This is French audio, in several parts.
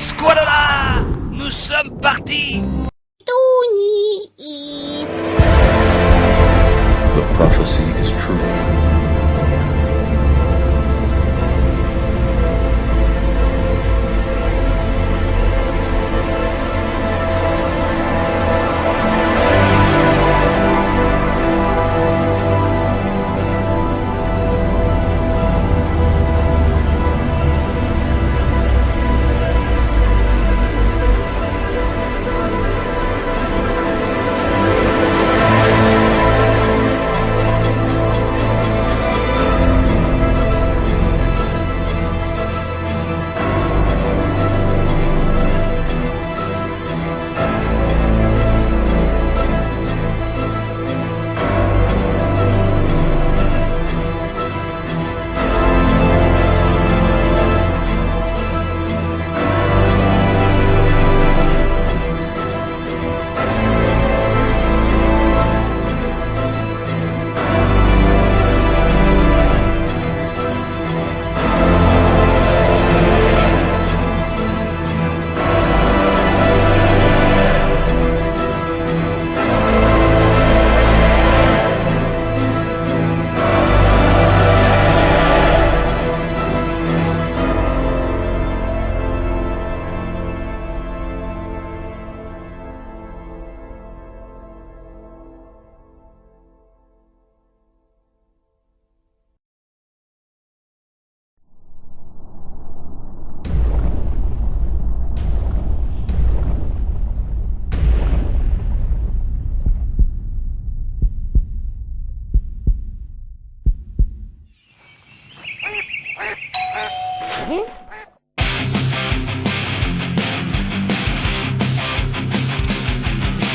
Squalala, nous sommes partis. The prophecy is true.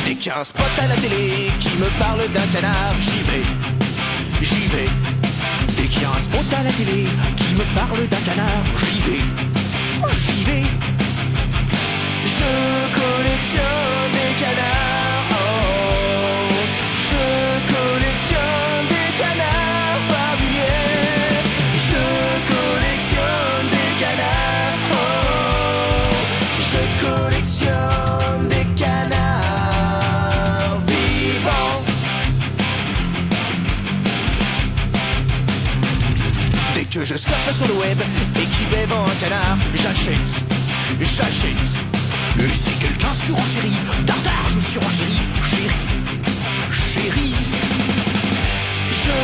Dès qu'il y a un spot à la télé qui me parle d'un canard, j'y vais, j'y vais. Dès qu'il y a un spot à la télé qui me parle d'un canard, j'y vais, j'y vais. Je collectionne des canards, oh. Je collectionne des canards pavillés. Je collectionne des canards, oh. Je collectionne des canards vivants. Dès que je surfe sur le web et qu'il vend un canard, j'achète, j'achète. Et si quelqu'un surenchérit, dardard, je surenchéris, chérie, chérie. Je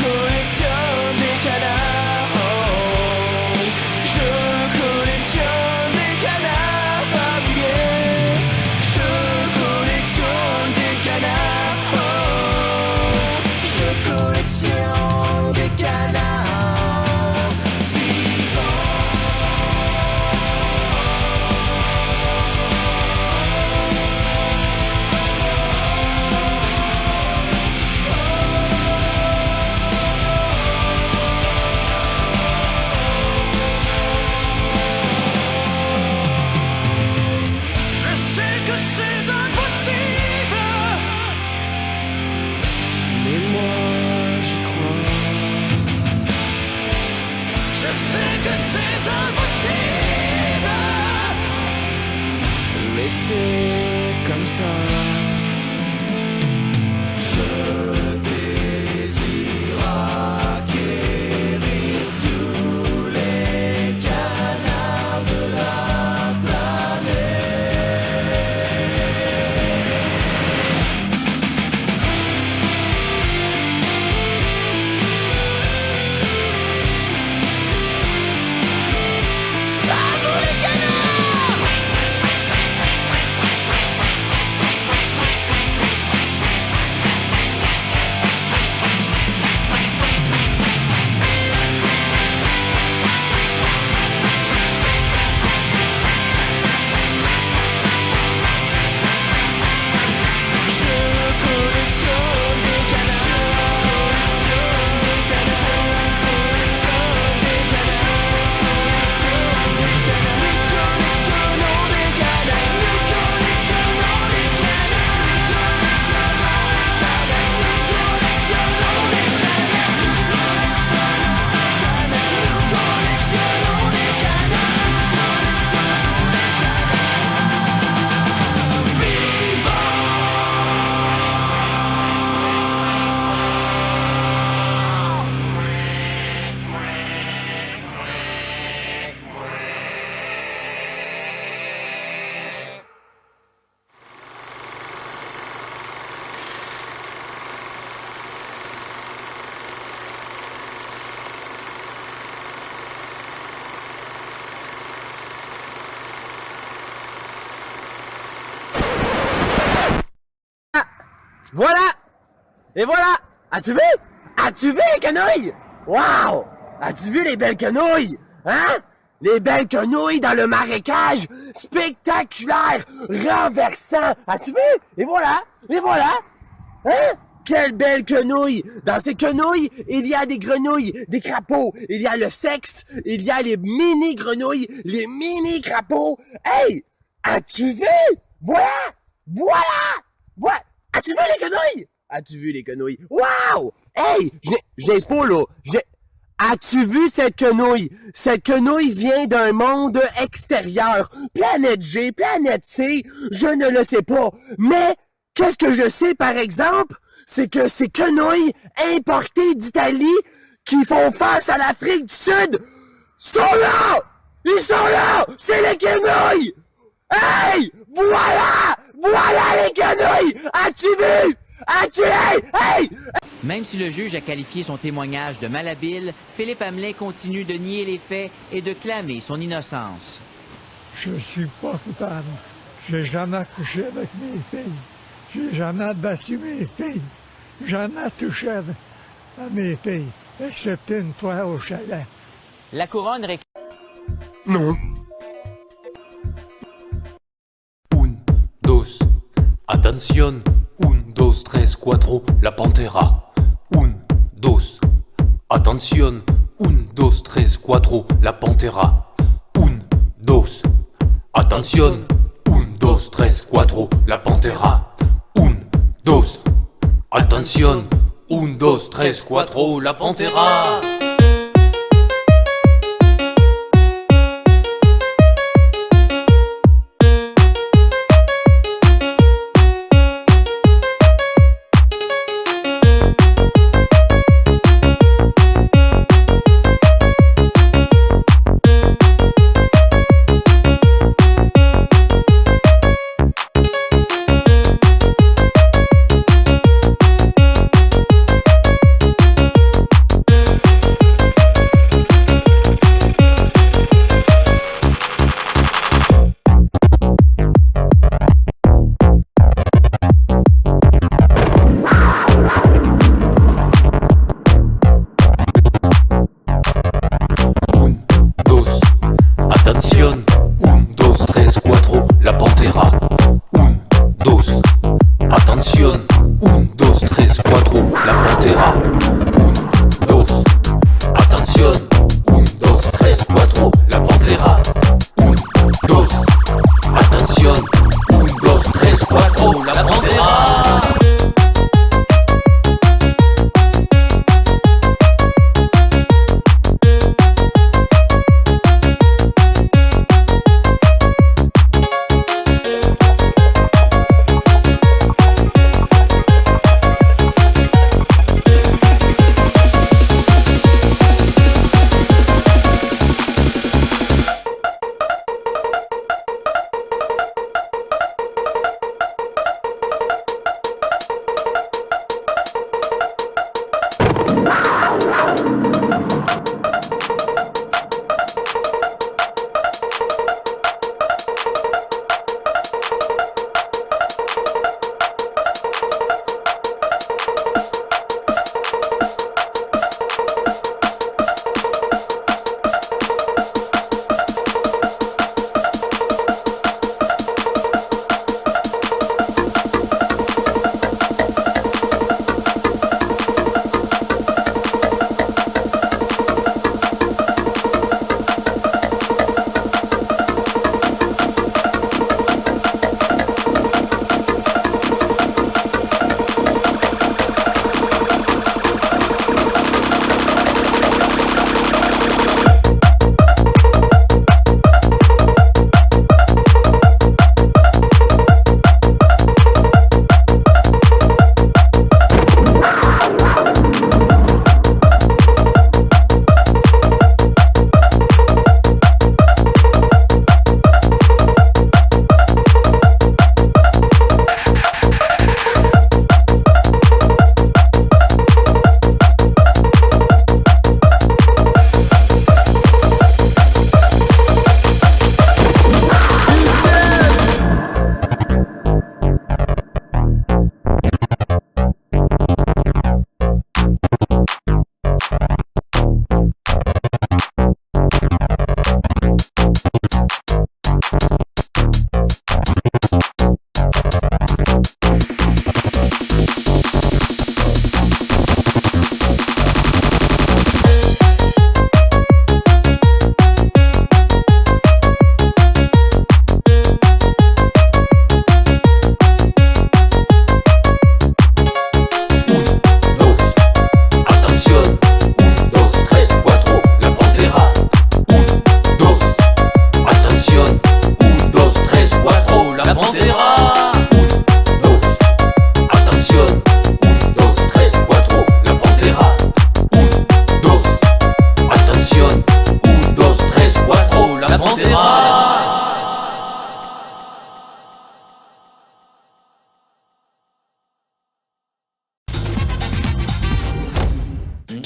collectionne des canards, oh. Je collectionne des canards pavillés. Je collectionne des canards, oh. Je collectionne des canards vivants. C'est comme ça. Je désire acquérir tous les canards de la planète. À vous les canards! Et voilà! As-tu vu? As-tu vu les quenouilles? Wow! As-tu vu les belles quenouilles? Hein? Les belles quenouilles dans le marécage! Spectaculaire! Renversant! As-tu vu? Et voilà! Et voilà! Hein? Quelle belle quenouille! Dans ces quenouilles, il y a des grenouilles, des crapauds, il y a le sexe, il y a les mini-grenouilles, les mini-crapauds. Hey! As-tu vu? Voilà! Voilà! Voilà! As-tu vu les quenouilles? As-tu vu les quenouilles? Wow! Hey! Je n'ai pas là. As-tu vu cette quenouille? Cette quenouille vient d'un monde extérieur. Planète G, planète C, je ne le sais pas. Mais, qu'est-ce que je sais par exemple? C'est que ces quenouilles importées d'Italie qui font face à l'Afrique du Sud sont là! Ils sont là! C'est les quenouilles! Hey! Voilà! Voilà les quenouilles! As-tu vu? As-tu... Hey! Même si le juge a qualifié son témoignage de malhabile, Philippe Hamelin continue de nier les faits et de clamer son innocence. Je suis pas coupable. J'ai jamais couché avec mes filles. J'ai jamais battu mes filles. Jamais touché à mes filles, excepté une fois au chalet. La couronne réclame... Non. Un, dos, attention. Un, dos, tres, cuatro, la pantera. Un, dos, attention. Un, dos, tres, cuatro, la pantera. Un, dos, attention. Un, dos, tres, cuatro, la pantera. Un, dos, attention. Un, dos, tres, cuatro, la pantera.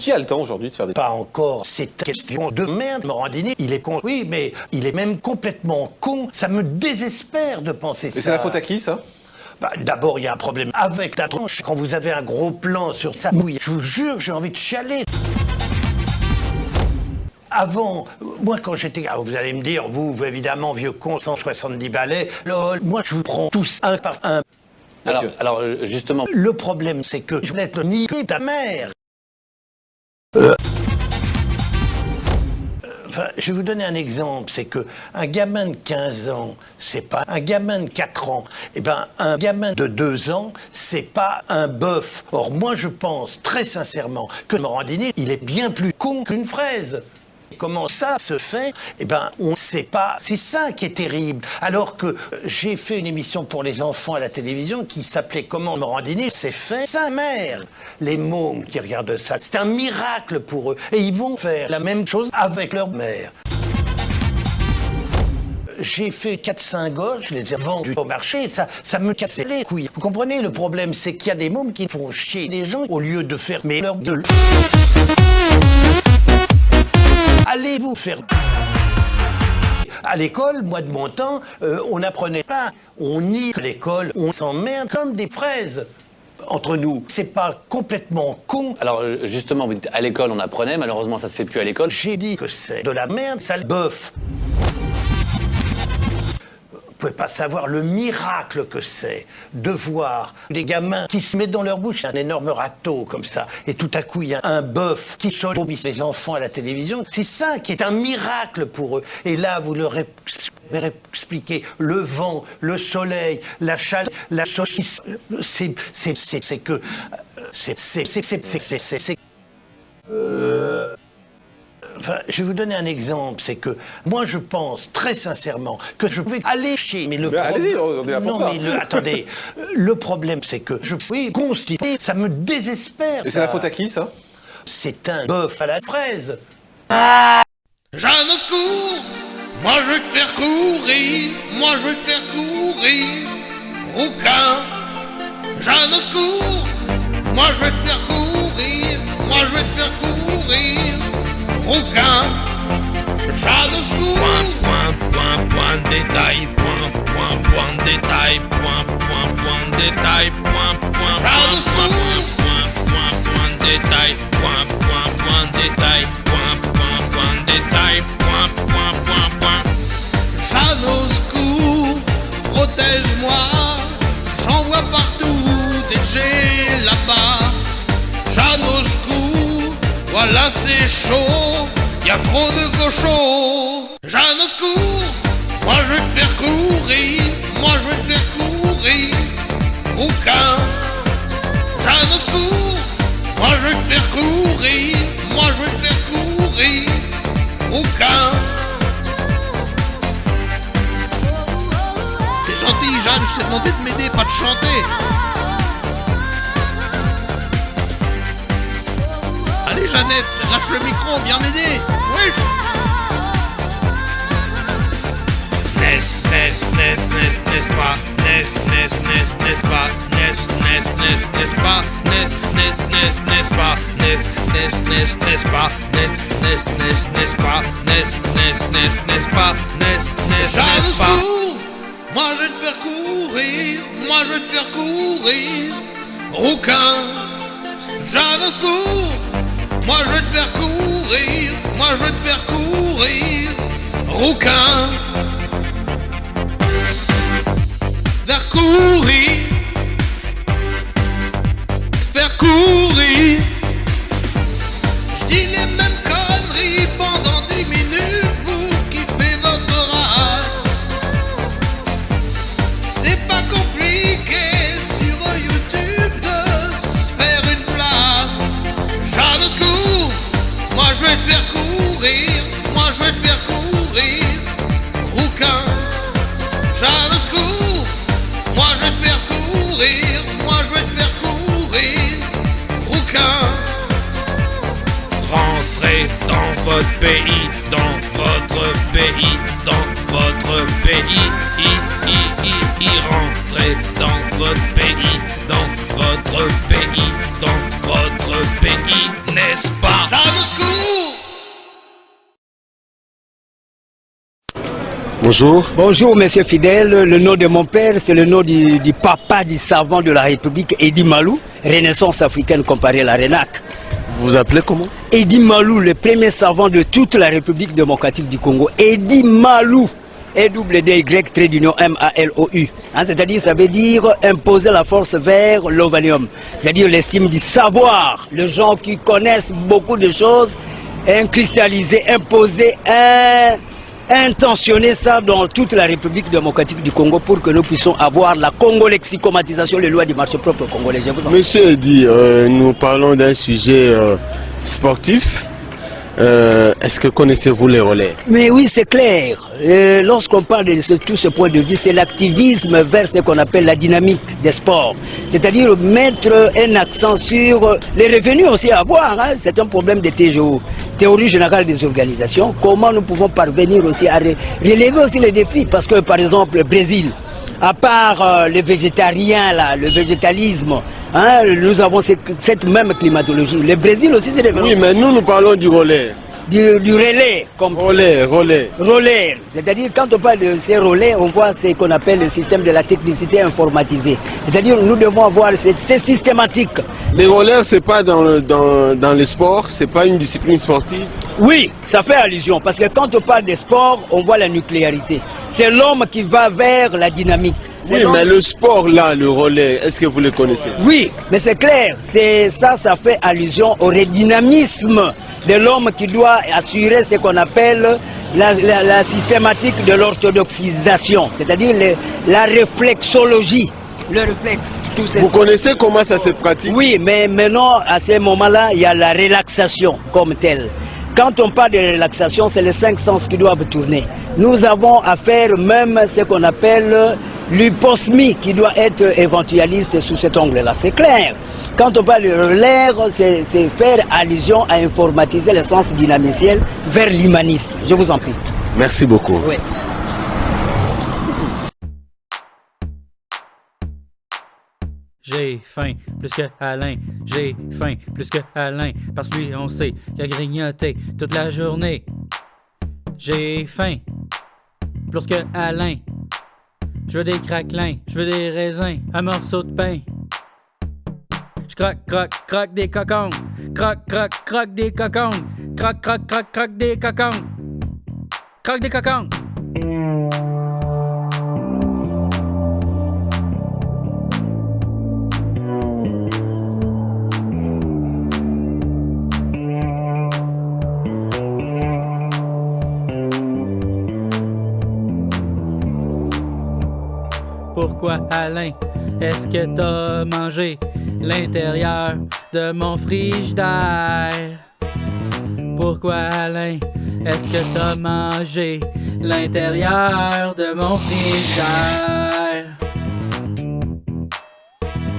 Qui a le temps aujourd'hui de faire des... Pas encore, c'est question de merde. Morandini, il est con. Oui, mais il est même complètement con. Ça me désespère de penser ça. Et c'est la faute à qui, ça? Bah, d'abord, il y a un problème avec la tronche. Quand vous avez un gros plan sur sa mouille, je vous jure, j'ai envie de chialer. Avant, moi quand j'étais... Alors vous allez me dire, vous évidemment, vieux con, 170 balais, lol, moi je vous prends tous un par un. Alors justement... Le problème, c'est que je voulais te niquer ta mère. Enfin, je vais vous donner un exemple, c'est que un gamin de 15 ans, c'est pas un gamin de 4 ans. Eh ben, un gamin de 2 ans, c'est pas un bœuf. Or, moi, je pense très sincèrement que Morandini, il est bien plus con qu'une fraise. Comment ça se fait? Eh ben, on ne sait pas. C'est ça qui est terrible. Alors que j'ai fait une émission pour les enfants à la télévision qui s'appelait Comment Morandini s'est fait sa mère. Les mômes qui regardent ça, c'est un miracle pour eux. Et ils vont faire la même chose avec leur mère. J'ai fait 4-5 gosses, je les ai vendus au marché, ça me cassait les couilles. Vous comprenez, le problème, c'est qu'il y a des mômes qui font chier les gens au lieu de fermer leur gueule. Allez vous faire... À l'école, moi de mon temps, on n'apprenait pas. On nie l'école, on s'emmerde comme des fraises. Entre nous, c'est pas complètement con. Alors justement, vous dites à l'école on apprenait, malheureusement ça se fait plus à l'école. J'ai dit que c'est de la merde, sale bœuf. Vous pouvez pas savoir le miracle que c'est de voir des gamins qui se mettent dans leur bouche un énorme râteau comme ça, et tout à coup il y a un bœuf qui sodomise les enfants à la télévision. C'est ça qui est un miracle pour eux. Et là, vous leur expliquez le vent, le soleil, la chaleur, la saucisse. C'est que Enfin, je vais vous donner un exemple, c'est que moi je pense très sincèrement que je pouvais aller chier, mais le problème... Allez-y, on est là pour ça. Non, mais attendez, le problème c'est que je suis constitué, ça me désespère. Et c'est la faute à qui, ça? C'est un bœuf à la fraise. Jeanne au secours, moi je vais te faire courir, moi je vais te faire courir, rouquin. Jeanne au secours, moi je vais te faire courir, moi je vais te faire courir, rouquin. Jeanne au secours. Point de détail, point de détail, point de détail, Jeanne au secours. Point de détail, point de détail, point de détail, point. Jeanne au secours, protège-moi, j'en vois partout des G là-bas. Jeanne au secours, voilà c'est chaud, y a trop de cochons. Jeanne au secours, moi je vais te faire courir, moi je vais te faire courir, rouquin. Jeanne au secours, moi je vais te faire courir, moi je vais te faire courir, rouquin. T'es gentil Jeanne, je t'ai demandé de m'aider, pas de chanter. Allez Jeannette, lâche le micro, viens m'aider. Wesh. N'est-ce pas, n'est-ce pas, n'est-ce pas, n'est-ce pas, n'est-ce pas, n'est-ce pas, moi je vais te faire courir, moi je vais te faire courir, rouquin. Jeanne au secours, moi je vais te faire courir, moi je vais te faire courir, rouquin. Faire courir, te faire courir. Je dis les mêmes conneries pendant 10 minutes, vous kiffez votre race. C'est pas compliqué sur YouTube de se faire une place. Jeanne au secours, moi je vais te faire courir, moi je vais te faire courir, rouquin. Jeanne au secours, moi je vais te faire courir, moi je vais te faire courir, rouquin. Rentrez dans votre pays, dans votre pays, dans votre pays, rentrez dans votre pays, dans votre pays, dans votre pays, n'est-ce pas? Bonjour. Bonjour, monsieur Fidèle. Le nom de mon père, c'est le nom du papa du savant de la République, Edi Malou, Renaissance africaine comparée à la RENAC. Vous vous appelez comment? Edi Malou, le premier savant de toute la République démocratique du Congo. Edi Malou. E-double-D-Y-M-A-L-O-U. C'est-à-dire, ça veut dire imposer la force vers l'ovalium. C'est-à-dire l'estime du savoir. Les gens qui connaissent beaucoup de choses, cristalliser, imposer, intentionner ça dans toute la République démocratique du Congo pour que nous puissions avoir la congolexicomatisation, les lois du marché propre congolais. Monsieur Edi, nous parlons d'un sujet sportif. Est-ce que connaissez-vous les relais? Mais oui, c'est clair. Lorsqu'on parle de tout ce point de vue, c'est l'activisme vers ce qu'on appelle la dynamique des sports. C'est-à-dire mettre un accent sur les revenus aussi à avoir. Hein. C'est un problème de TGO, théorie générale des organisations. Comment nous pouvons parvenir aussi à relever aussi les défis? Parce que par exemple, le Brésil, à part les végétariens, là, le végétalisme, hein, nous avons cette même climatologie. Le Brésil aussi, c'est des... Oui, mais nous parlons du relais. Du relais. Comme relais. Relais. C'est-à-dire, quand on parle de ces relais, on voit ce qu'on appelle le système de la technicité informatisée. C'est-à-dire, nous devons avoir c'est systématique. Les relais, c'est pas dans les sports, c'est pas une discipline sportive? Oui, ça fait allusion, parce que quand on parle des sports, on voit la nucléarité. C'est l'homme qui va vers la dynamique. Oui, mais le sport là, le relais, est-ce que vous le connaissez? Oui, mais c'est clair, ça fait allusion au redynamisme de l'homme qui doit assurer ce qu'on appelle la systématique de l'orthodoxisation, c'est-à-dire la réflexologie. Le réflexe, tout ça. Vous connaissez comment ça se pratique? Oui, mais maintenant, à ce moment-là, il y a la relaxation comme telle. Quand on parle de relaxation, c'est les 5 sens qui doivent tourner. Nous avons à faire même ce qu'on appelle l'hyposmie qui doit être éventualiste sous cet angle-là. C'est clair. Quand on parle de l'air, c'est faire allusion à informatiser le sens dynamiciel vers l'humanisme. Je vous en prie. Merci beaucoup. Oui. J'ai faim plus que Alain, j'ai faim plus que Alain, parce que lui on sait qu'il a grignoté toute la journée. J'ai faim plus que Alain, je veux des craquelins, je veux des raisins, un morceau de pain. Je croque des cocons, croque des cocons, croque des cocons, croque des cocons. Pourquoi, Alain, est-ce que t'as mangé l'intérieur de mon frigidaire? Pourquoi, Alain, est-ce que t'as mangé l'intérieur de mon frigidaire?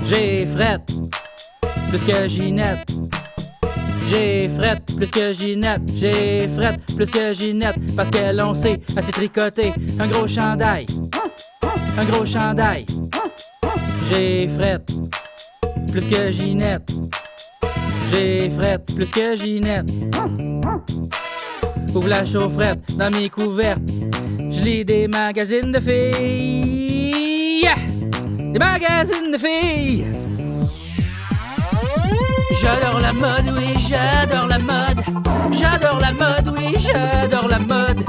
J'ai frette plus que Ginette. J'ai frette plus que Ginette. J'ai frette plus que Ginette. Parce qu'elle, on sait, elle s'est tricoté un gros chandail. Un gros chandail. J'ai frette plus que Ginette. J'ai frette plus que Ginette. Ouvre la chaufferette dans mes couvertes. Je lis des magazines de filles. Des magazines de filles. J'adore la mode, oui, j'adore la mode. J'adore la mode, oui, j'adore la mode.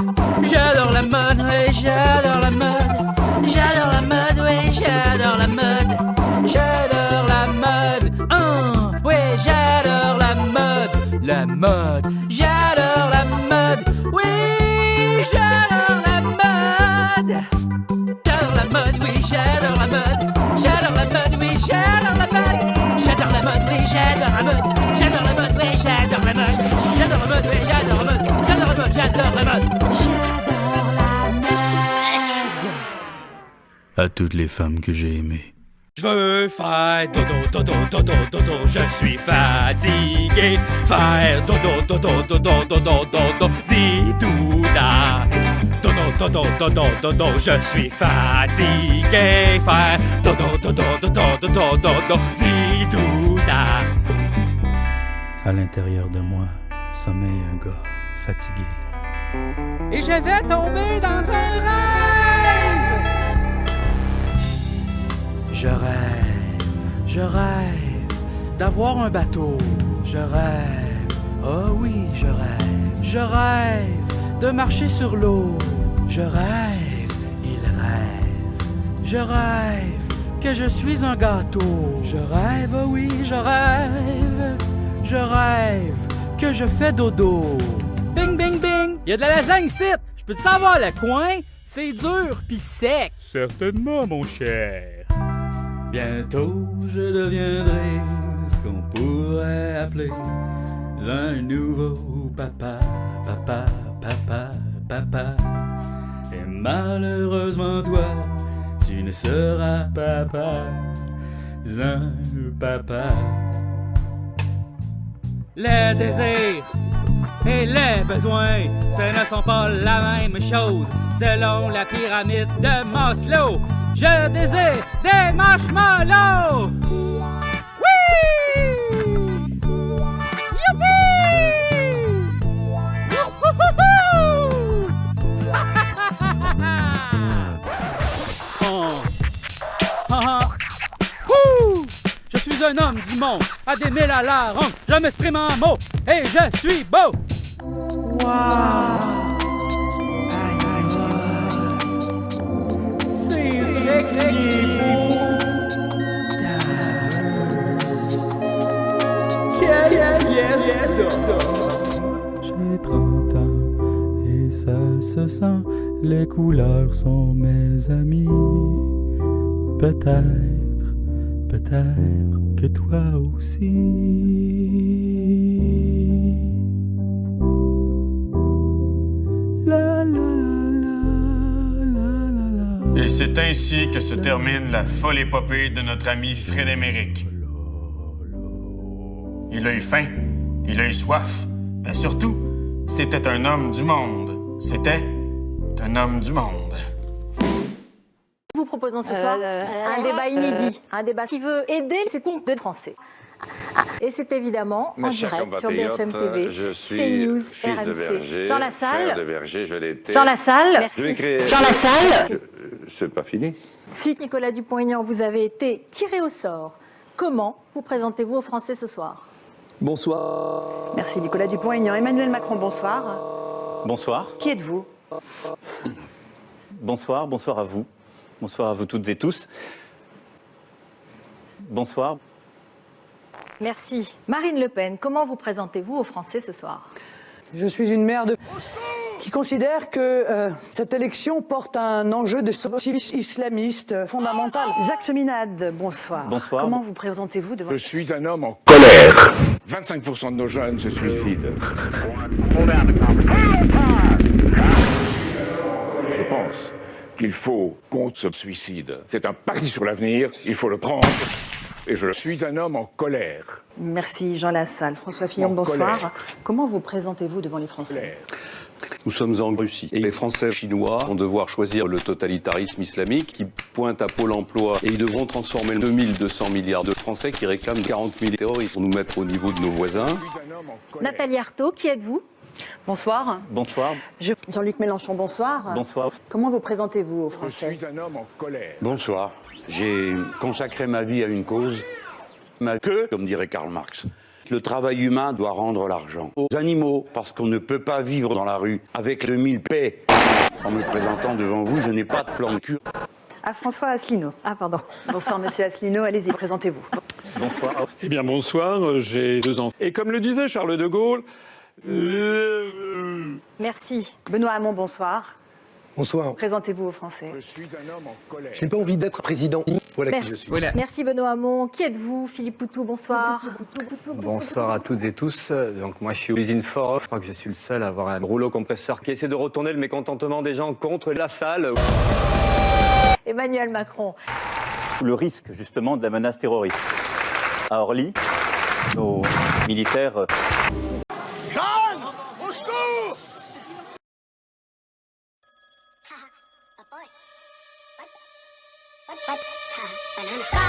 J'adore la mode, oui, j'adore la mode. J'adore la mode, oui, j'adore la mode. J'adore la mode, oui, j'adore la mode. La mode, j'adore la mode, oui, j'adore la mode. J'adore la mode, oui, j'adore la mode. J'adore la mode, oui, j'adore la mode. J'adore la mode, oui, j'adore la mode. J'adore la mode, oui, j'adore la mode. J'adore la mode, oui, j'adore la mode. J'adore la mode, j'adore la mode. À toutes les femmes que j'ai aimées. Je veux faire dodo, dodo, dodo, dodo, je suis fatigué. Faire dodo, dodo, dodo, dodo, dodo, dis douda. Dodo, dodo, dodo, dodo, je suis fatigué. Faire dodo, dodo, dodo, dodo, dodo, dis douda. À l'intérieur de moi, sommeille un gars fatigué. et je vais tomber dans un rêve. Je rêve d'avoir un bateau. Je rêve, oh oui, je rêve. Je rêve de marcher sur l'eau. Je rêve, il rêve. Je rêve que je suis un gâteau. Je rêve, oh oui, je rêve. Je rêve que je fais dodo. Bing, bing, bing! Il y a de la lasagne ici! Je peux te savoir le coin? C'est dur pis sec! Certainement, mon cher. Bientôt, je deviendrai ce qu'on pourrait appeler un nouveau papa, papa, papa, papa. Et malheureusement, toi, tu ne seras papa, un papa. Les désirs et les besoins, ce ne sont pas la même chose. Selon la pyramide de Maslow, je désire des marshmallows. Oui! Youpi! Youhouhouhou! Je suis un homme du monde, à des mille à la ronde. Je m'exprime en mots et je suis beau. Wow! C'est vrai qu'il est beau. Quelle pièce d'or. J'ai 30 ans et ça se sent. Les couleurs sont mes amis. Peut-être que toi aussi. La, la, la, et c'est ainsi que se termine la folle épopée de notre ami Frédéric. Il a eu faim, il a eu soif, mais surtout, c'était un homme du monde. C'était un homme du monde. Nous vous proposons ce soir un débat inédit, un débat qui veut aider ces comptes de français. Et c'est évidemment en direct sur BFM TV, CNews, RMC. Jean Lassalle. Jean Lassalle. Merci. Jean Lassalle. C'est pas fini. Si Nicolas Dupont-Aignan, vous avez été tiré au sort, comment vous présentez-vous aux Français ce soir? Bonsoir. Merci Nicolas Dupont-Aignan. Emmanuel Macron, bonsoir. Bonsoir. Qui êtes-vous? Bonsoir, bonsoir à vous. Bonsoir à vous toutes et tous. Bonsoir. Merci. Marine Le Pen, comment vous présentez-vous aux Français ce soir? Je suis une mère qui considère que cette élection porte un enjeu de civisme islamiste fondamental. Jacques Cheminade, bonsoir. Bonsoir. Comment vous présentez-vous devant... Je suis un homme en colère. 25% de nos jeunes se suicident. Je pense qu'il faut qu'on se suicide. C'est un pari sur l'avenir, il faut le prendre. Et je suis un homme en colère. Merci Jean Lassalle. François Fillon, bonsoir. Colère. Comment vous présentez-vous devant les Français? Nous sommes en Russie et les Français chinois vont devoir choisir le totalitarisme islamique qui pointe à Pôle emploi et ils devront transformer 2200 milliards de Français qui réclament 40 000 terroristes pour nous mettre au niveau de nos voisins. Nathalie Arthaud, qui êtes-vous? Bonsoir. Bonsoir. Jean-Luc Mélenchon, bonsoir. Bonsoir. Comment vous présentez-vous aux Français? Je suis un homme en colère. Bonsoir. J'ai consacré ma vie à une cause, comme dirait Karl Marx. Le travail humain doit rendre l'argent aux animaux, parce qu'on ne peut pas vivre dans la rue avec 2000 paix. En me présentant devant vous, je n'ai pas de plan de cul. À François Asselineau. Ah, pardon. Bonsoir, monsieur Asselineau. Allez-y, présentez-vous. Bonsoir. Eh bien, bonsoir. J'ai 2 enfants. Et comme le disait Charles de Gaulle... Merci. Benoît Hamon, bonsoir. Bonsoir. Présentez-vous aux Français. Je suis un homme en colère. Je n'ai pas envie d'être président. Voilà Merci. qui je suis. Voilà. Merci Benoît Hamon. Qui êtes-vous? Philippe Poutou, bonsoir. Bonsoir à toutes et tous. Donc moi je suis l'usine Fort. Je crois que je suis le seul à avoir un rouleau compresseur qui essaie de retourner le mécontentement des gens contre la salle. Emmanuel Macron. Sous le risque justement de la menace terroriste. À Orly, nos militaires... Jeanne, au secours! Banana.